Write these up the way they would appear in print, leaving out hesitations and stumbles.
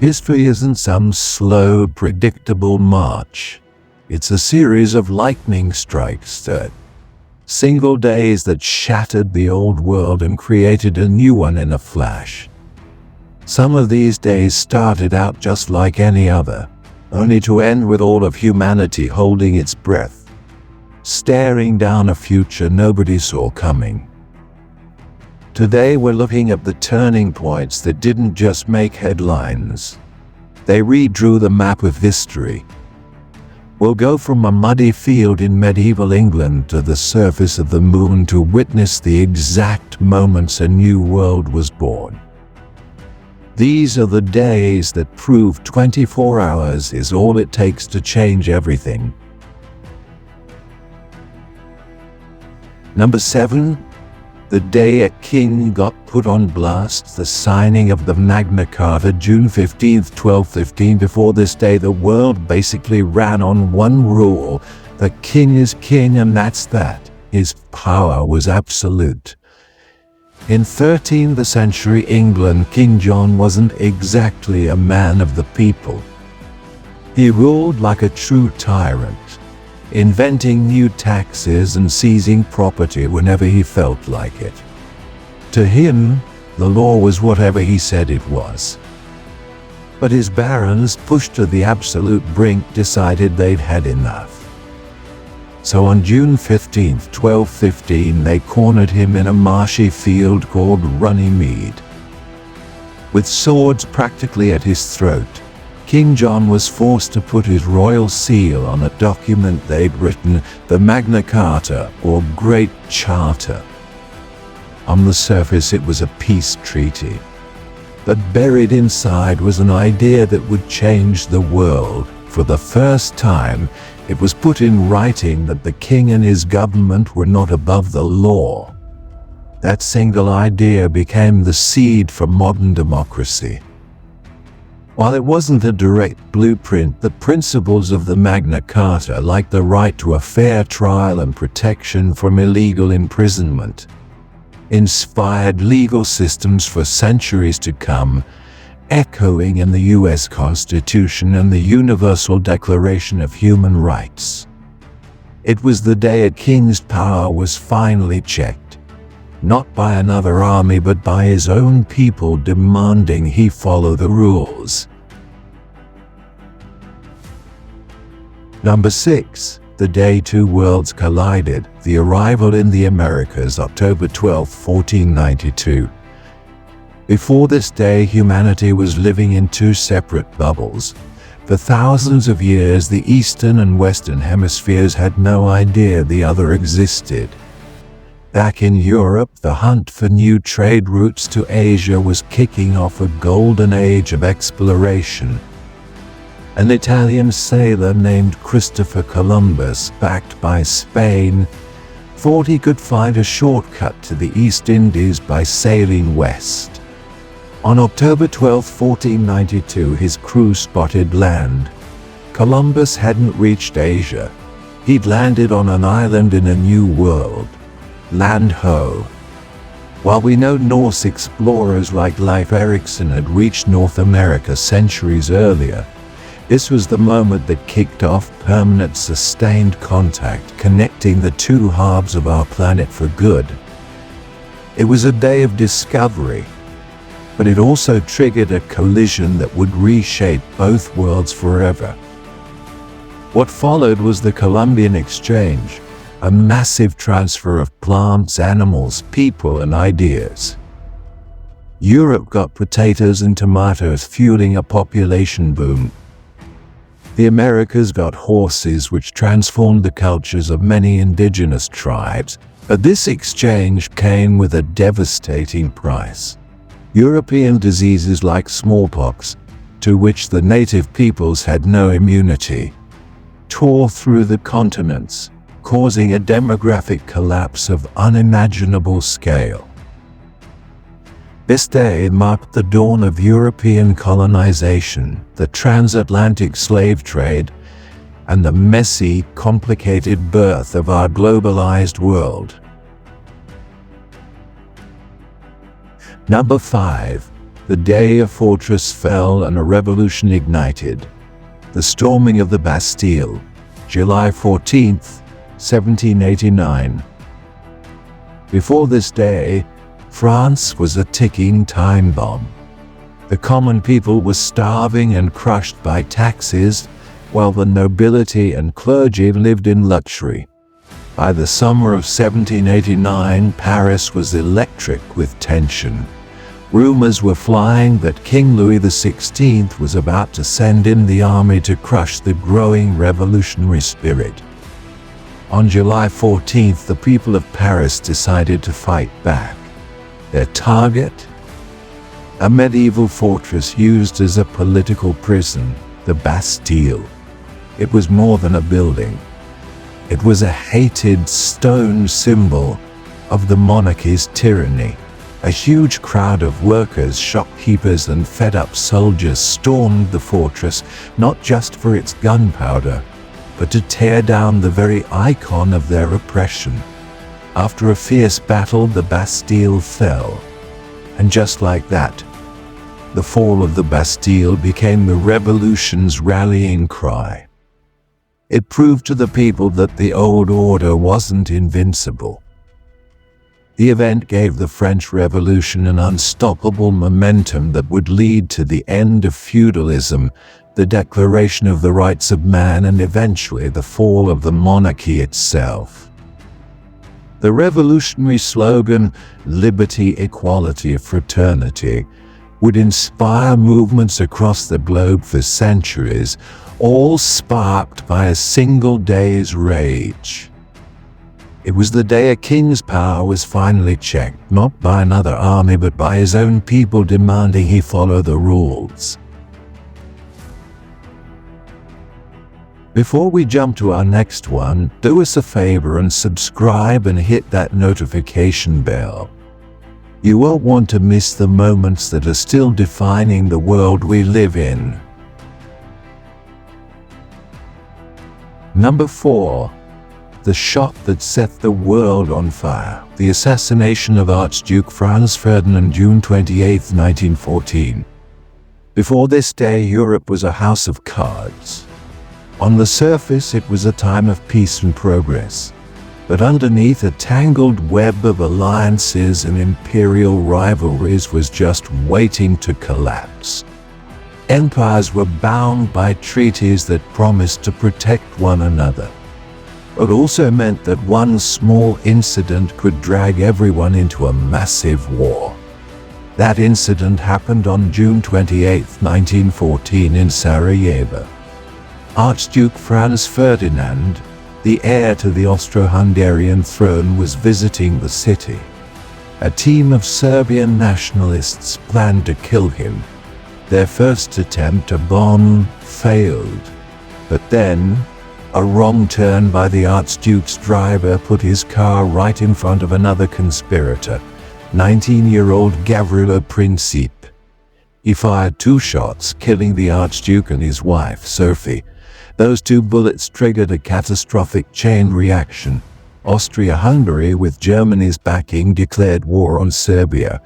History isn't some slow, predictable march. It's a series of lightning strikes single days that shattered the old world and created a new one in a flash. Some of these days started out just like any other, only to end with all of humanity holding its breath, staring down a future nobody saw coming. Today we're looking at the turning points that didn't just make headlines. They redrew the map of history. We'll go from a muddy field in medieval England to the surface of the moon to witness the exact moments a new world was born. These are the days that prove 24 hours is all it takes to change everything. Number 7. The day a king got put on blast, the signing of the Magna Carta, June 15, 1215. Before this day, the world basically ran on one rule: the king is king, and that's that. His power was absolute. In 13th century England, King John wasn't exactly a man of the people. He ruled like a true tyrant, inventing new taxes and seizing property whenever he felt like it. To him, the law was whatever he said it was. But his barons, pushed to the absolute brink, decided they'd had enough. So on June 15, 1215, they cornered him in a marshy field called Runnymede. With swords practically at his throat, King John was forced to put his royal seal on a document they'd written, the Magna Carta, or Great Charter. On the surface it was a peace treaty, but buried inside was an idea that would change the world. For the first time, it was put in writing that the king and his government were not above the law. That single idea became the seed for modern democracy. While it wasn't a direct blueprint, the principles of the Magna Carta, like the right to a fair trial and protection from illegal imprisonment, inspired legal systems for centuries to come, echoing in the U.S. Constitution and the Universal Declaration of Human Rights. It was the day a king's power was finally checked, not by another army but by his own people demanding he follow the rules. Number 6. The day two worlds collided, the arrival in the Americas, October 12, 1492. Before this day, humanity was living in two separate bubbles. For thousands of years, the Eastern and Western hemispheres had no idea the other existed. Back in Europe, the hunt for new trade routes to Asia was kicking off a golden age of exploration. An Italian sailor named Christopher Columbus, backed by Spain, thought he could find a shortcut to the East Indies by sailing west. On October 12, 1492, his crew spotted land. Columbus hadn't reached Asia. He'd landed on an island in a new world, Land Ho. While we know Norse explorers like Leif Erikson had reached North America centuries earlier, this was the moment that kicked off permanent, sustained contact connecting the two halves of our planet for good. It was a day of discovery, but it also triggered a collision that would reshape both worlds forever. What followed was the Columbian Exchange, a massive transfer of plants, animals, people, and ideas. Europe got potatoes and tomatoes, fueling a population boom. The Americas got horses, which transformed the cultures of many indigenous tribes. But this exchange came with a devastating price. European diseases like smallpox, to which the native peoples had no immunity, tore through the continents, causing a demographic collapse of unimaginable scale. This day marked the dawn of European colonization, the transatlantic slave trade, and the messy, complicated birth of our globalized world. Number 5. the day a fortress fell and a revolution ignited. The storming of the Bastille, July 14, 1789. Before this day, France was a ticking time bomb. The common people were starving and crushed by taxes, while the nobility and clergy lived in luxury. By the summer of 1789, Paris was electric with tension. Rumors were flying that King Louis XVI was about to send in the army to crush the growing revolutionary spirit. On July 14th, the people of Paris decided to fight back. Their target? A medieval fortress used as a political prison, the Bastille. It was more than a building. It was a hated stone symbol of the monarchy's tyranny. A huge crowd of workers, shopkeepers, and fed-up soldiers stormed the fortress, not just for its gunpowder, but to tear down the very icon of their oppression. After a fierce battle, the Bastille fell. And just like that, the fall of the Bastille became the revolution's rallying cry. It proved to the people that the old order wasn't invincible. The event gave the French Revolution an unstoppable momentum that would lead to the end of feudalism, the declaration of the rights of man, and eventually the fall of the monarchy itself. The revolutionary slogan, "Liberty, Equality, Fraternity," would inspire movements across the globe for centuries, all sparked by a single day's rage. It was the day a king's power was finally checked, not by another army but by his own people demanding he follow the rules. Before we jump to our next one, do us a favor and subscribe and hit that notification bell. You won't want to miss the moments that are still defining the world we live in. Number 4. The shot that set the world on fire. The assassination of Archduke Franz Ferdinand, June 28, 1914. Before this day, Europe was a house of cards. On the surface, it was a time of peace and progress. But underneath, a tangled web of alliances and imperial rivalries was just waiting to collapse. Empires were bound by treaties that promised to protect one another, but also meant that one small incident could drag everyone into a massive war. That incident happened on June 28, 1914 in Sarajevo. Archduke Franz Ferdinand, the heir to the Austro-Hungarian throne, was visiting the city. A team of Serbian nationalists planned to kill him. Their first attempt to bomb failed, but then a wrong turn by the Archduke's driver put his car right in front of another conspirator, 19-year-old Gavrilo Princip. He fired 2 shots, killing the Archduke and his wife, Sophie. Those 2 bullets triggered a catastrophic chain reaction. Austria-Hungary, with Germany's backing, declared war on Serbia.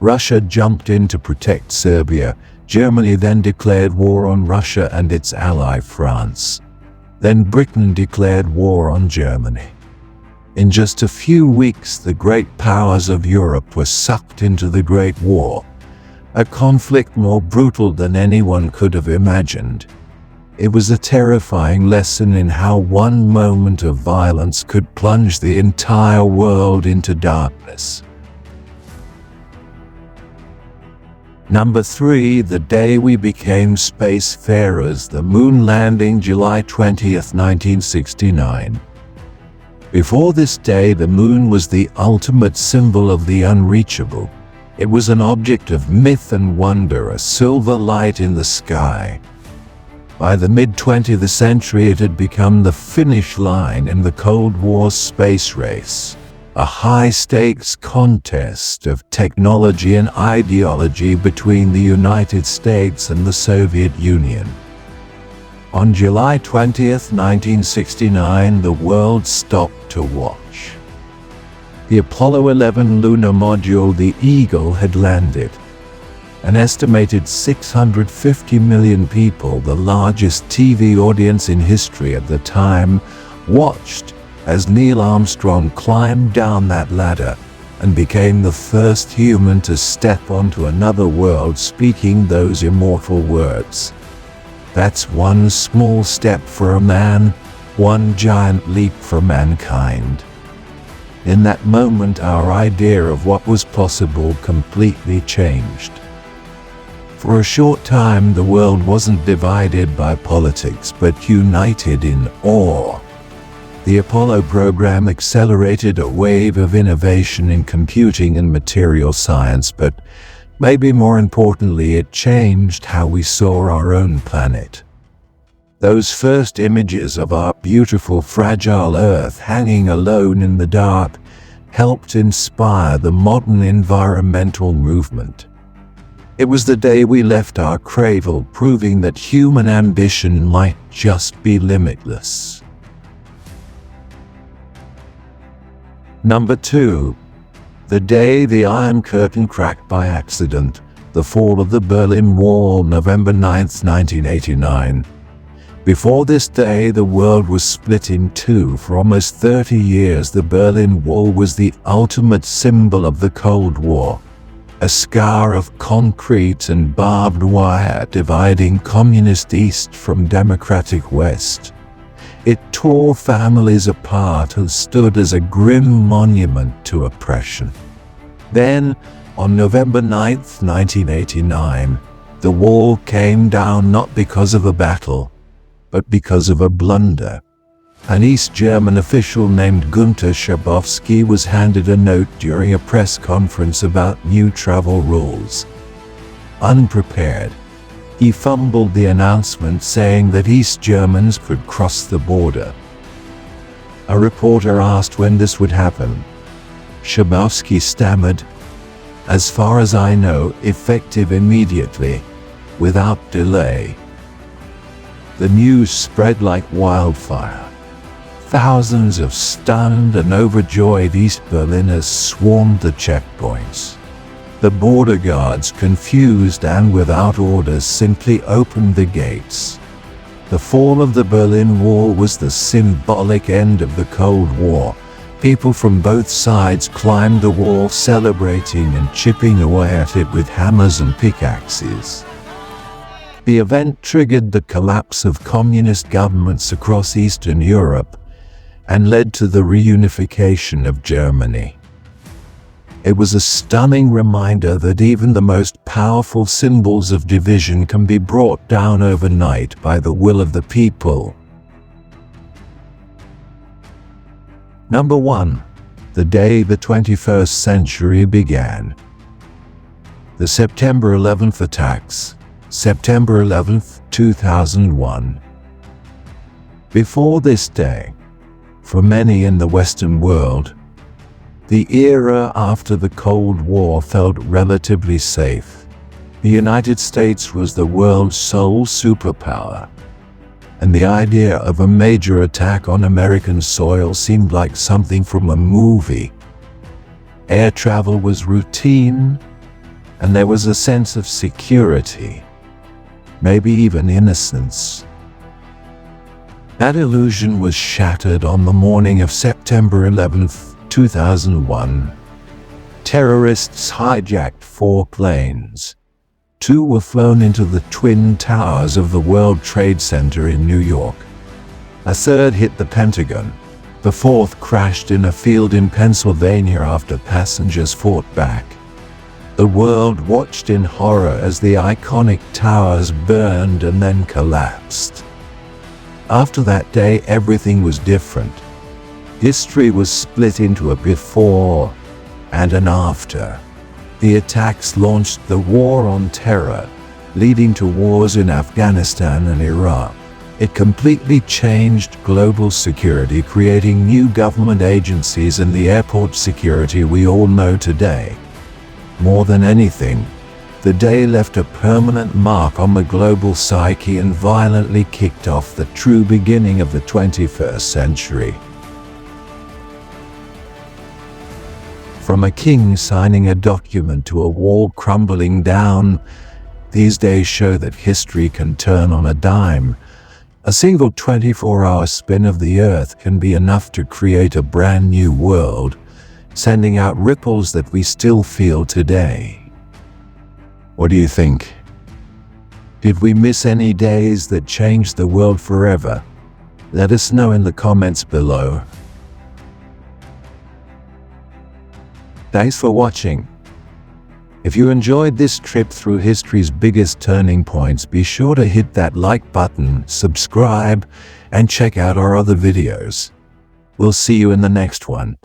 Russia jumped in to protect Serbia. Germany then declared war on Russia and its ally France. Then Britain declared war on Germany. In just a few weeks, the great powers of Europe were sucked into the Great War, a conflict more brutal than anyone could have imagined. It was a terrifying lesson in how one moment of violence could plunge the entire world into darkness. Number 3. The day we became spacefarers. The moon landing, July 20, 1969. Before this day, the moon was the ultimate symbol of the unreachable. It was an object of myth and wonder, a silver light in the sky. By the mid-20th century, it had become the finish line in the Cold War space race, a high-stakes contest of technology and ideology between the United States and the Soviet Union. On July 20, 1969, the world stopped to watch. The Apollo 11 lunar module, the Eagle, had landed. An estimated 650 million people, the largest TV audience in history at the time, watched as Neil Armstrong climbed down that ladder and became the first human to step onto another world speaking those immortal words. That's one small step for a man, one giant leap for mankind. In that moment, our idea of what was possible completely changed. For a short time, the world wasn't divided by politics, but united in awe. The Apollo program accelerated a wave of innovation in computing and material science, but maybe more importantly, it changed how we saw our own planet. Those first images of our beautiful, fragile Earth hanging alone in the dark helped inspire the modern environmental movement. It was the day we left our cradle, proving that human ambition might just be limitless. Number 2. The day the Iron Curtain cracked by accident. The fall of the Berlin Wall, November 9, 1989. Before this day, the world was split in two. For almost 30 years, the Berlin Wall was the ultimate symbol of the Cold War. A scar of concrete and barbed wire dividing communist East from democratic West. It tore families apart and stood as a grim monument to oppression. Then, on November 9, 1989, the wall came down not because of a battle, but because of a blunder. An East German official named Günther Schabowski was handed a note during a press conference about new travel rules. Unprepared, he fumbled the announcement, saying that East Germans could cross the border. A reporter asked when this would happen. Schabowski stammered, "As far as I know, effective immediately, without delay." The news spread like wildfire. Thousands of stunned and overjoyed East Berliners swarmed the checkpoints. The border guards, confused and without orders, simply opened the gates. The fall of the Berlin Wall was the symbolic end of the Cold War. People from both sides climbed the wall, celebrating and chipping away at it with hammers and pickaxes. The event triggered the collapse of communist governments across Eastern Europe and led to the reunification of Germany. It was a stunning reminder that even the most powerful symbols of division can be brought down overnight by the will of the people. Number 1. The day the 21st century began. The September 11th attacks. September 11th, 2001. Before this day, for many in the Western world, the era after the Cold War felt relatively safe. The United States was the world's sole superpower, and the idea of a major attack on American soil seemed like something from a movie. Air travel was routine, and there was a sense of security, maybe even innocence. That illusion was shattered on the morning of September 11th, 2001. Terrorists hijacked 4 planes. 2 were flown into the Twin Towers of the World Trade Center in New York. A 3rd hit the Pentagon. The 4th crashed in a field in Pennsylvania after passengers fought back. The world watched in horror as the iconic towers burned and then collapsed. After that day, everything was different. History was split into a before and an after. The attacks launched the war on terror, leading to wars in Afghanistan and Iraq. It completely changed global security, creating new government agencies and the airport security we all know today. More than anything, the day left a permanent mark on the global psyche and violently kicked off the true beginning of the 21st century. From a king signing a document to a wall crumbling down, these days show that history can turn on a dime. A single 24-hour spin of the Earth can be enough to create a brand new world, sending out ripples that we still feel today. What do you think? Did we miss any days that changed the world forever? Let us know in the comments below. Thanks for watching. If you enjoyed this trip through history's biggest turning points, be sure to hit that like button, subscribe, and check out our other videos. We'll see you in the next one.